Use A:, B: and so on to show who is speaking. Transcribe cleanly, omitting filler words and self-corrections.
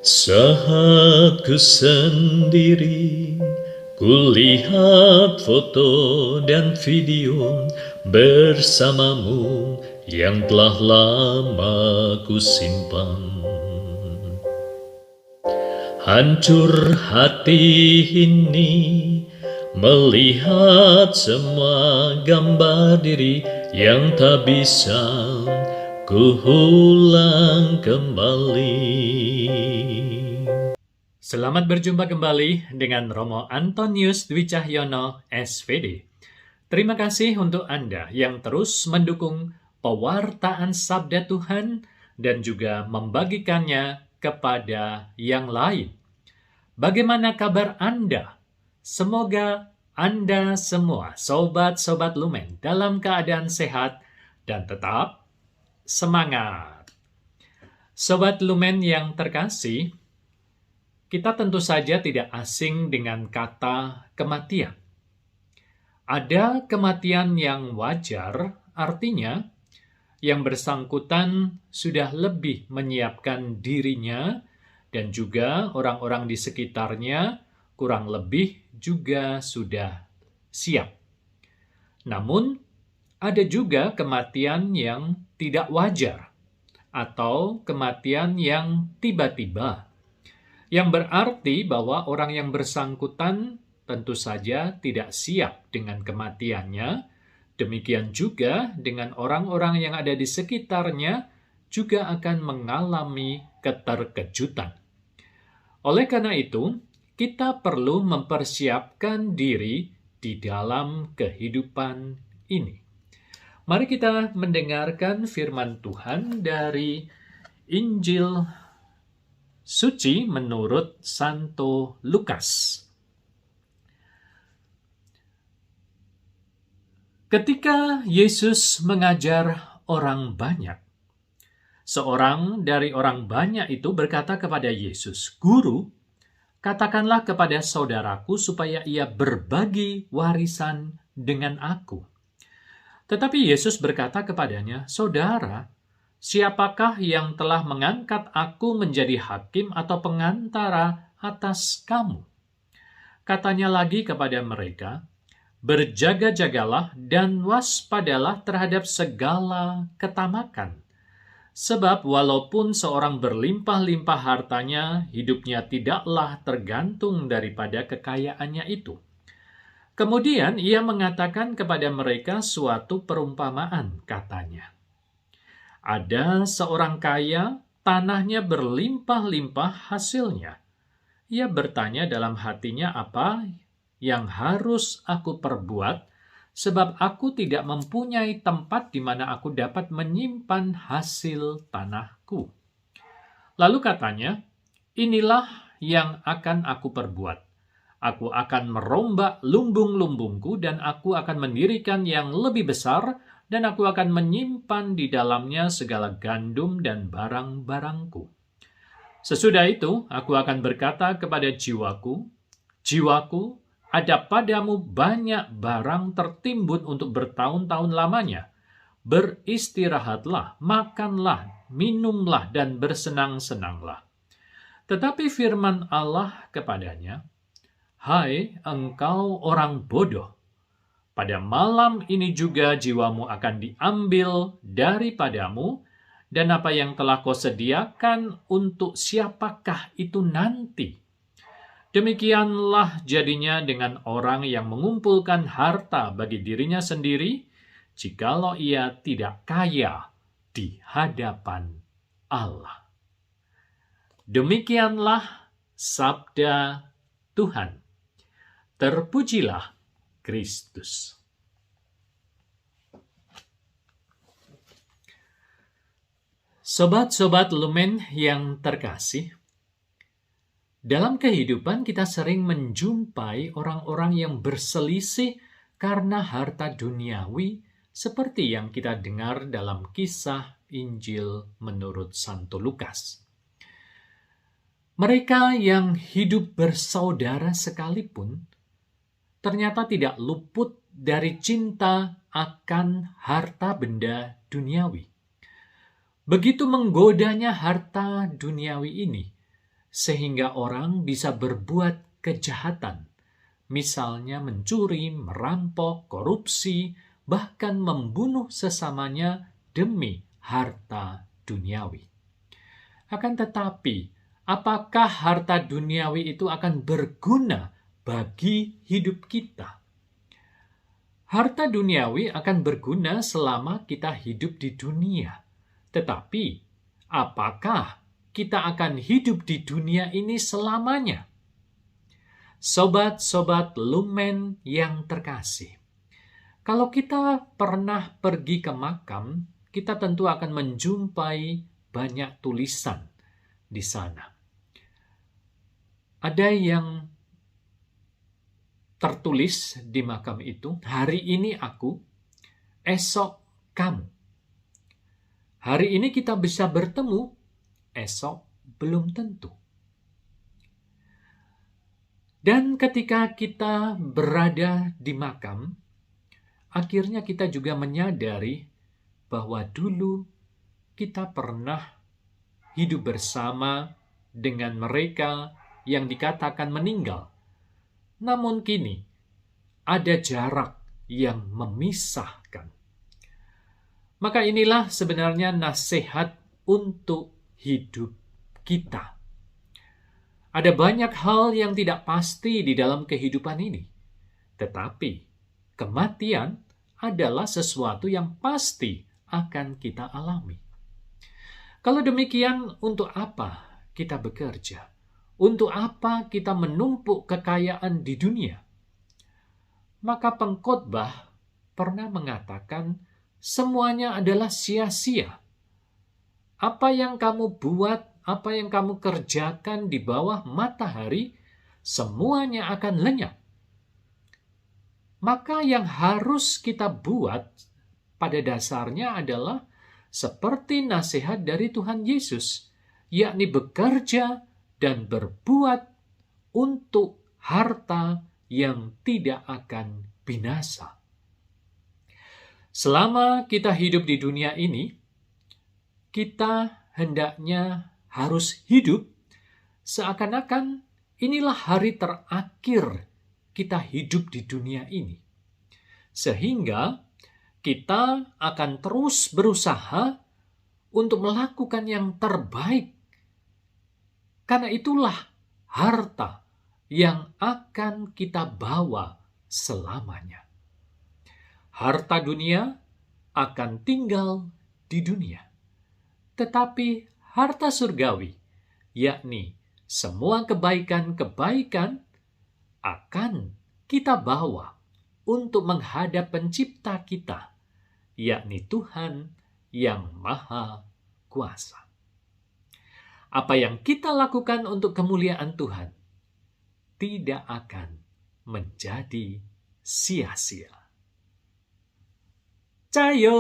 A: Saat ku sendiri, kulihat foto dan video bersamamu yang telah lama ku simpan. Hancur hati ini melihat semua gambar diri yang tak bisa ku ulang kembali. Selamat berjumpa kembali dengan Romo Antonius Dwi Cahyono, SVD. Terima kasih untuk Anda yang terus mendukung pewartaan Sabda Tuhan dan juga membagikannya kepada yang lain. Bagaimana kabar Anda? Semoga Anda semua, sobat-sobat Lumen, dalam keadaan sehat dan tetap semangat. Sobat Lumen yang terkasih, kita tentu saja tidak asing dengan kata kematian. Ada kematian yang wajar, artinya yang bersangkutan sudah lebih menyiapkan dirinya dan juga orang-orang di sekitarnya kurang lebih juga sudah siap. Namun, ada juga kematian yang tidak wajar atau kematian yang tiba-tiba, yang berarti bahwa orang yang bersangkutan tentu saja tidak siap dengan kematiannya. Demikian juga dengan orang-orang yang ada di sekitarnya juga akan mengalami keterkejutan. Oleh karena itu, kita perlu mempersiapkan diri di dalam kehidupan ini. Mari kita mendengarkan firman Tuhan dari Injil Suci menurut Santo Lukas. Ketika Yesus mengajar orang banyak, seorang dari orang banyak itu berkata kepada Yesus, "Guru, katakanlah kepada saudaraku supaya ia berbagi warisan dengan aku." Tetapi Yesus berkata kepadanya, "Saudara, siapakah yang telah mengangkat aku menjadi hakim atau pengantara atas kamu?" Katanya lagi kepada mereka, "Berjaga-jagalah dan waspadalah terhadap segala ketamakan. Sebab walaupun seorang berlimpah-limpah hartanya, hidupnya tidaklah tergantung daripada kekayaannya itu." Kemudian ia mengatakan kepada mereka suatu perumpamaan, katanya, "Ada seorang kaya, tanahnya berlimpah-limpah hasilnya. Ia bertanya dalam hatinya, apa yang harus aku perbuat, sebab aku tidak mempunyai tempat di mana aku dapat menyimpan hasil tanahku." Lalu katanya, "Inilah yang akan aku perbuat. Aku akan merombak lumbung-lumbungku dan aku akan mendirikan yang lebih besar dan aku akan menyimpan di dalamnya segala gandum dan barang-barangku. Sesudah itu, aku akan berkata kepada jiwaku, 'Jiwaku, ada padamu banyak barang tertimbun untuk bertahun-tahun lamanya. Beristirahatlah, makanlah, minumlah, dan bersenang-senanglah.' Tetapi firman Allah kepadanya, 'Hai engkau orang bodoh, pada malam ini juga jiwamu akan diambil daripadamu, dan apa yang telah kau sediakan untuk siapakah itu nanti?' Demikianlah jadinya dengan orang yang mengumpulkan harta bagi dirinya sendiri, jikalau ia tidak kaya di hadapan Allah." Demikianlah sabda Tuhan. Terpujilah Kristus. Sobat-sobat Lumen yang terkasih, dalam kehidupan kita sering menjumpai orang-orang yang berselisih karena harta duniawi, seperti yang kita dengar dalam kisah Injil menurut Santo Lukas. Mereka yang hidup bersaudara sekalipun ternyata tidak luput dari cinta akan harta benda duniawi. Begitu menggodanya harta duniawi ini, sehingga orang bisa berbuat kejahatan, misalnya mencuri, merampok, korupsi, bahkan membunuh sesamanya demi harta duniawi. Akan tetapi, apakah harta duniawi itu akan berguna bagi hidup kita? Harta duniawi akan berguna selama kita hidup di dunia. Tetapi, apakah kita akan hidup di dunia ini selamanya? Sobat-sobat Lumen yang terkasih, kalau kita pernah pergi ke makam, kita tentu akan menjumpai banyak tulisan di sana. Ada yang tertulis di makam itu, hari ini aku, esok kamu. Hari ini kita bisa bertemu, esok belum tentu. Dan ketika kita berada di makam, akhirnya kita juga menyadari bahwa dulu kita pernah hidup bersama dengan mereka yang dikatakan meninggal. Namun kini ada jarak yang memisahkan. Maka inilah sebenarnya nasihat untuk hidup kita. Ada banyak hal yang tidak pasti di dalam kehidupan ini. Tetapi kematian adalah sesuatu yang pasti akan kita alami. Kalau demikian, untuk apa kita bekerja? Untuk apa kita menumpuk kekayaan di dunia? Maka pengkhotbah pernah mengatakan, semuanya adalah sia-sia. Apa yang kamu buat, apa yang kamu kerjakan di bawah matahari, semuanya akan lenyap. Maka yang harus kita buat pada dasarnya adalah seperti nasihat dari Tuhan Yesus, yakni bekerja dan berbuat untuk harta yang tidak akan binasa. Selama kita hidup di dunia ini, kita hendaknya harus hidup seakan-akan inilah hari terakhir kita hidup di dunia ini. Sehingga kita akan terus berusaha untuk melakukan yang terbaik. Karena itulah harta yang akan kita bawa selamanya. Harta dunia akan tinggal di dunia. Tetapi harta surgawi, yakni semua kebaikan-kebaikan, akan kita bawa untuk menghadap pencipta kita, yakni Tuhan yang Maha Kuasa. Apa yang kita lakukan untuk kemuliaan Tuhan tidak akan menjadi sia-sia. Cayo!